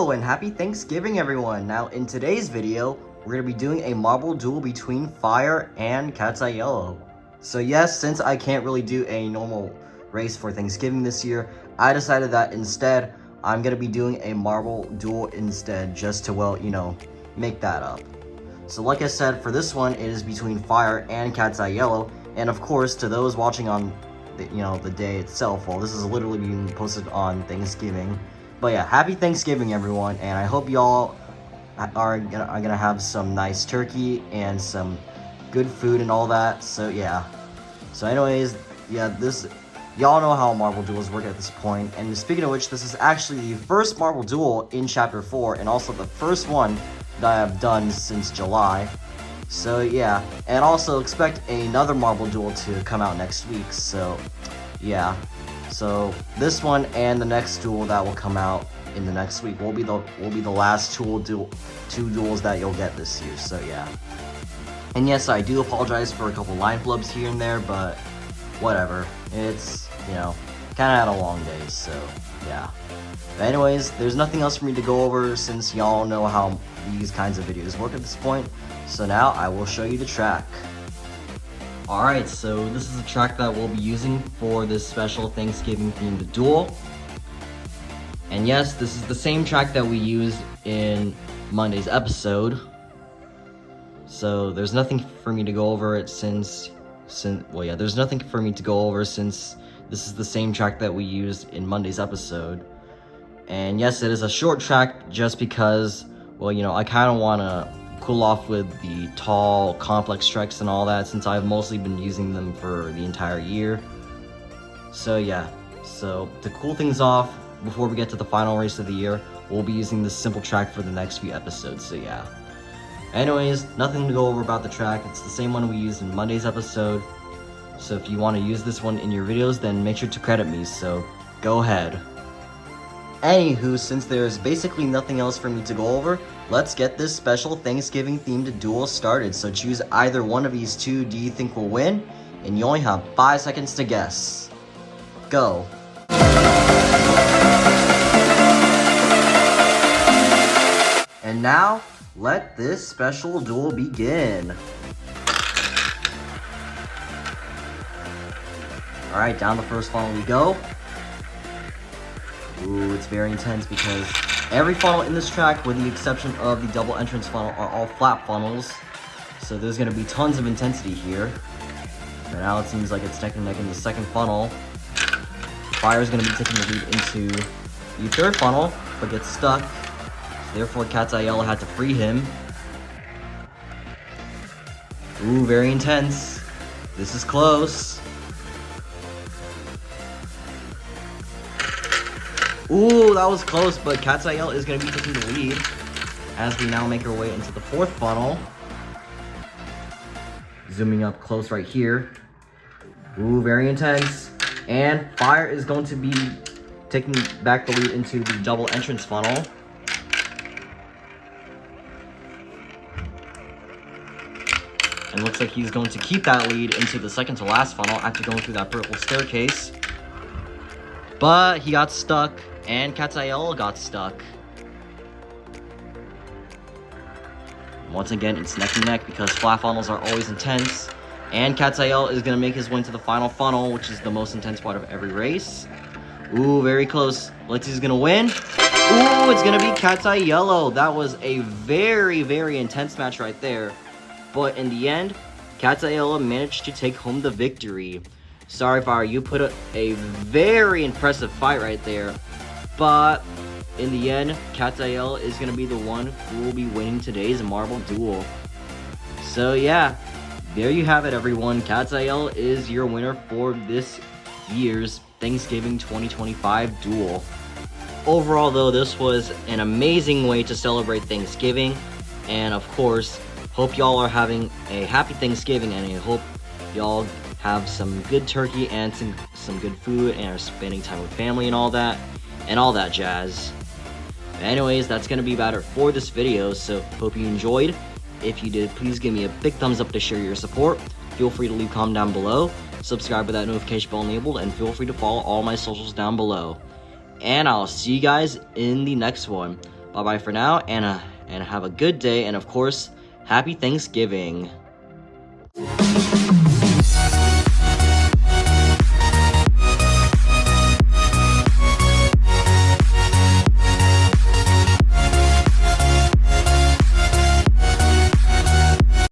Hello and happy Thanksgiving everyone! Now in today's video, we're going to be doing a marble duel between Fire and Cat's Eye Yellow. So yes, since I can't really do a normal race for Thanksgiving this year, I decided that instead, I'm going to be doing a marble duel instead, just to, well, make that up. So like I said, for this one, it is between Fire and Cat's Eye Yellow, and of course, to those watching on the day itself, well, this is literally being posted on Thanksgiving. But yeah, happy Thanksgiving everyone, and I hope y'all are gonna have some nice turkey and some good food and all that. So yeah. So anyways, yeah, y'all know how marble duels work at this point. And speaking of which, this is actually the first marble duel in chapter 4, and also the first one that I have done since July. So yeah, and also expect another marble duel to come out next week. So yeah. So this one and the next duel that will come out in the next week will be the last two duels that you'll get this year. So yeah. And yes, I do apologize for a couple line flubs here and there, but whatever. It's kind of had a long day, so yeah. But anyways, there's nothing else for me to go over since y'all know how these kinds of videos work at this point. So now I will show you the track. Alright, so this is the track that we'll be using for this special Thanksgiving themed duel. And yes, this is the same track that we used in Monday's episode. So there's nothing for me to go over it since there's nothing for me to go over since this is the same track that we used in Monday's episode. And yes, it is a short track just because, well, I kind of want to cool off with the tall, complex tracks and all that since I've mostly been using them for the entire year. So yeah, so to cool things off before we get to the final race of the year, we'll be using this simple track for the next few episodes, so yeah. Anyways, nothing to go over about the track. It's the same one we used in Monday's episode. So if you want to use this one in your videos, then make sure to credit me, so go ahead. Anywho, since there's basically nothing else for me to go over, let's get this special Thanksgiving themed duel started. So choose either one of these two do you think will win, and you only have 5 seconds to guess. Go. And now, let this special duel begin. Alright, down the first funnel we go. Ooh, it's very intense because every funnel in this track, with the exception of the double entrance funnel, are all flat funnels. So there's going to be tons of intensity here. But now it seems like it's neck and neck in the second funnel. Fire's going to be taking the lead into the third funnel, but gets stuck. So therefore, Cat's Eye Yellow had to free him. Ooh, very intense. This is close. Ooh, that was close, but Cat's Eye Yellow is going to be taking the lead as we now make our way into the fourth funnel. Zooming up close right here. Ooh, very intense. And Fire is going to be taking back the lead into the double entrance funnel. And looks like he's going to keep that lead into the second to last funnel after going through that purple staircase. But he got stuck, and Cat's Eye Yellow got stuck. Once again, it's neck and neck because flat funnels are always intense. And Cat's Eye Yellow is going to make his way to the final funnel, which is the most intense part of every race. Ooh, very close. Let's see who's going to win. Ooh, it's going to be Cat's Eye Yellow. That was a very, very intense match right there. But in the end, Cat's Eye Yellow managed to take home the victory. Sorry, Fire, you put up a very impressive fight right there. But in the end, Cat's Eye Yellow is going to be the one who will be winning today's marble duel. So yeah, there you have it everyone. Cat's Eye Yellow is your winner for this year's Thanksgiving 2025 duel. Overall though, this was an amazing way to celebrate Thanksgiving. And of course, hope y'all are having a happy Thanksgiving, and I hope y'all have some good turkey and some good food and are spending time with family and all that jazz. Anyways, that's gonna be about it for this video, so hope you enjoyed. If you did, please give me a big thumbs up to show your support. Feel free to leave a comment down below, subscribe with that notification bell enabled, and feel free to follow all my socials down below. And I'll see you guys in the next one. Bye-bye for now, and have a good day, and of course, happy Thanksgiving.